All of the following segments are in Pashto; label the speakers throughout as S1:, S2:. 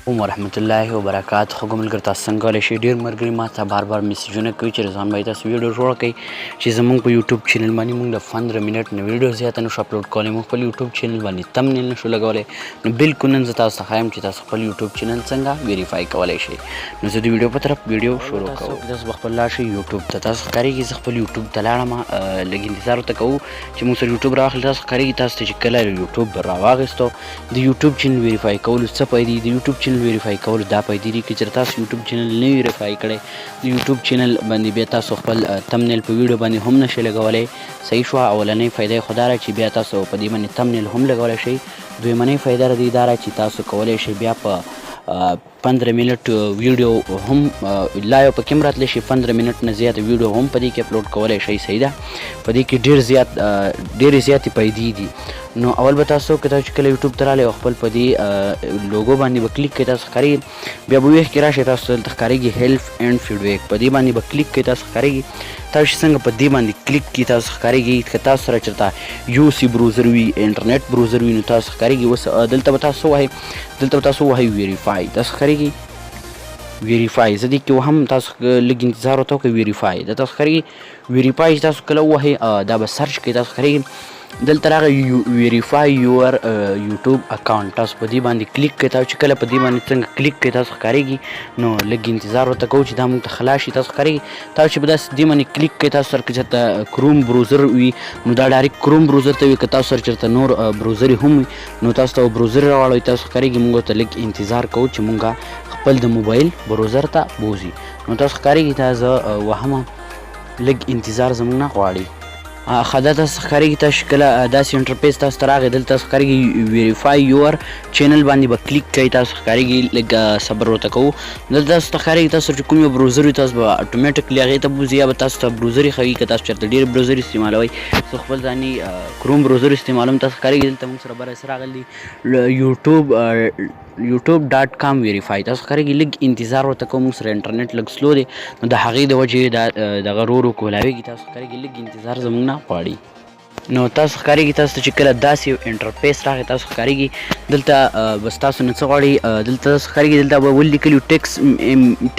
S1: ورحمت الله وبرکاته. خو ملګرو تاسو څنګه کولی شئ ډېر ملګري ما ته بار بار میسیجونه کوي چې رضوان بھائی تاسو ویډیو جوړه کړئ چې زموږ په یوټیوب چینل باندې موږ د 15 منټ نه ویډیو زیاته نشو اپلوډ کولی. موږ خپل یوټیوب چینل باندې تمنیل نشو لګولی. نو بلکل نن زه تاسو ته ښایم چې تاسو خپل یوټیوب چینل څنګه ویریفای کولی شئ. نو زه د ویډیو په طرف ویډیو شروع کوم. تاسو به خپل لاړ شئ یوټیوب ته. تاسو ښکارېږي زه خپل یوټیوب ته لاړم. لږ انتظار ورته کوو چې موږ سره یوټیوب راواخلي. تاسو ښکارېږي تاسو ته چې کله یوټیوب راواخیستو د یوټیوب چینل ویریفای کولو څه پیدې دي. د یوټیوب چینل ویریفای کولو دا پیدې دي که چېرې تاسو یوټیوب چینل نه ویریفای کړی د یوټیوب چینل باندې بیا تاسو خپل تمنیل په ویډیو باندې هم نشئ لګولی. صحیح شوه. اولنۍ فایده یې خو دا ده چې بیا تاسو په دې باندې تمنیل هم لګولی شئ. دویمنۍ فایده د دې دا ده چې تاسو کولی شئ بیا په 15 منټ ویډیو هم لا یو پکې هم راتلی شي. 15 منټ نه زیاته ویډیو هم په دې کې اپلوډ کولی شئ. صحیح ده. په دې کې ډېرې زیاتې پیدې دي. نو اول به تاسو که تاسو کله یوټیوب ته راغلی او خپل په دې لوګو باندې به کلیک کوئ. تاسو ښکارېږي بیا به ویښ کې راشئ. تاسو دلته ښکارېږي هیلپ اینډ فیډبیک. په دې باندې به کلیک کوئ. تاسو ښکارېږي تاسو چې څنګه په دې باندې کلیک کړي تاسو ښکارېږي که تاسو سره چېرته یو سی بروزر وي انټرنیټ بروزر وي نو تاسو ښکارېږي اوس دلته به تاسو ووهئ. دلته به تاسو ووهئ ویریفای. تاسو ښکارېږي ویریفای. زه دې کې وهم تاسو لږ انتظار ورته وکړئ. ویریفای دا تاسو ښکارېږي ویریفای چې تاسو کله ووهئ دا به سرچ کوئ. تاسو ښکارېږي دلته راغی ویریفای یور یوټیوب اکاونټ. تاسو په دې باندې کلیک کوئ. تاسو چې کله په دې باندې څنګه کلیک کوئ تاسو ښکارېږي نو لږ انتظار ورته کوو چې دا موږ ته خلاص شي. تاسو ښکارېږي تاسو چې په داسې دې باندې کلیک کوئ تاسو سره که چېرته کروم بروزر وي نو دا ډایرکټ کروم بروزر ته وي. که تاسو سره چېرته نور بروزرې هم وي نو تاسو ته بروزر راواړوئ. تاسو ښکارېږي موږ ورته لږ انتظار کوو چې موږ خپل د موبایل بروزر ته بوځي. نو تاسو ښکارېږي دا زه وهمه لږ انتظار زموږ نه غواړي. ښه دا تاسو ښکارېږي تاسو کله داسې انټرفیس تاسو ته راغی دلته تاسو ښکارېږي ویریفای یور چینل باندې به کلیک کوئ. تاسو ښکارېږي لږ صبر ورته کوو. دلته تاسو ته ښکارېږي تاسو چې کوم یو بروزر وي تاسو به اټومیټکلي هغې ته بوځي یا به تاسو ته بروزر ښیي. که تاسو چېرته ډېر بروزر استعمالوئ زه خپل ځاني کروم بروزر استعمالوم. تاسو ښکارېږي دلته موږ سره بره څه راغلی youtube.com ویریفای. تاسو ښکارېږي لږ انتظار ورته کوو. موږ سره انټرنیټ لږ سلو دی نو د هغې د وجې دغه ورو کولاویږي. تاسو ښکارېږي لږ انتظار زموږ نه غواړي. نو تاسو ښکارېږي تاسو ته چې کله داسې یو انټرفیس راغی تاسو ښکارېږي دلته بس تاسو نه څه غواړئ. دلته تاسو ښکارېږي دلته به ولیکلي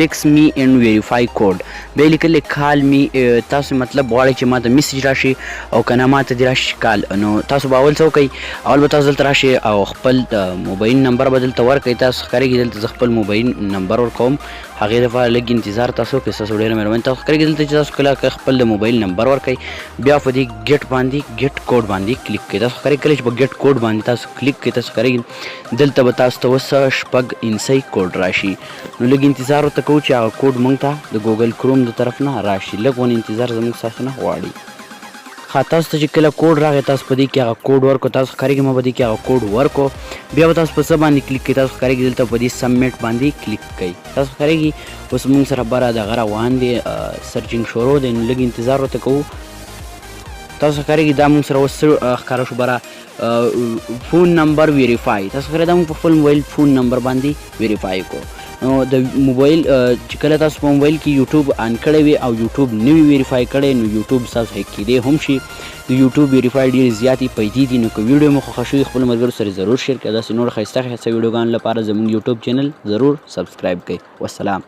S1: ټیکس می اینډ ویریفای کوډ. بیا لیکلی کال می. تاسو مطلب غواړئ چې ما ته میسج راشي او که نه ما ته دې راشي کال. نو تاسو به اول څه وکئ. اول به تاسو دلته راشئ او خپل موبایل نمبر به دلته ورکئ. تاسو ښکارېږي دلته زه خپل موبایل نمبر ورکوم. هغې دپاره لږ انتظار تاسو وکړئ. ستاسو ډېره مهرباني. تاسو ښکارېږي دلته چې تاسو کله خپل د موبایل نمبر ورکئ بیا په دې ګیټ باندې ګیټ کوډ باندې کلیک کړئ. تاسو ښکارېږي کله چې په ګیټ کوډ باندې تاسو کلیک کړئ تاسو ښکارېږي دلته به تاسو ته اوس 6 کوډ راشي. نو لږ انتظار ورته کوو چې هغه کوډ موږ ته د ګوګل کروم د طرف نه راشي. لږ ونه انتظار زموږ ستاسو نه غواړي. تاسو ته چې کله کوډ راغی تاسو په دې کې هغه کوډ ورکړو. تاسو ښکارېږي ما په دې کې هغه کوډ ورکړو. بیا به تاسو په څه باندې کلیک کوئ. تاسو ښکارېږي دلته په دې سبمیټ باندې کلیک کوئ. تاسو ښکارېږي اوس موږ سره بره دغه روان دی سرچینګ شروع دی. نو لږ انتظار ورته کوو. تاسو ښکارېږي دا موږ سره اوس ښکاره شو بره فون نمبر ویریفای. تاسو ښکارېږي دا موږ په خپل موبایل فون نمبر باندې ویریفای کړو. نو د موبایل چې کله تاسو په موبایل کې یوټیوب آن کړی وي او یوټیوب نه وي ویریفای کړی نو یوټیوب ستاسو هیک کیدی هم شي. د یوټیوب ویریفای ډېرې زیاتې پیدې دي. نو که ویډیو مو خوښه شوي خپلو ملګرو سره ضرور شیر کړئ. داسې نور ښایسته ویډیوګانو لپاره زموږ یوټیوب چینل ضرور سبسکرایب کړئ. والسلام.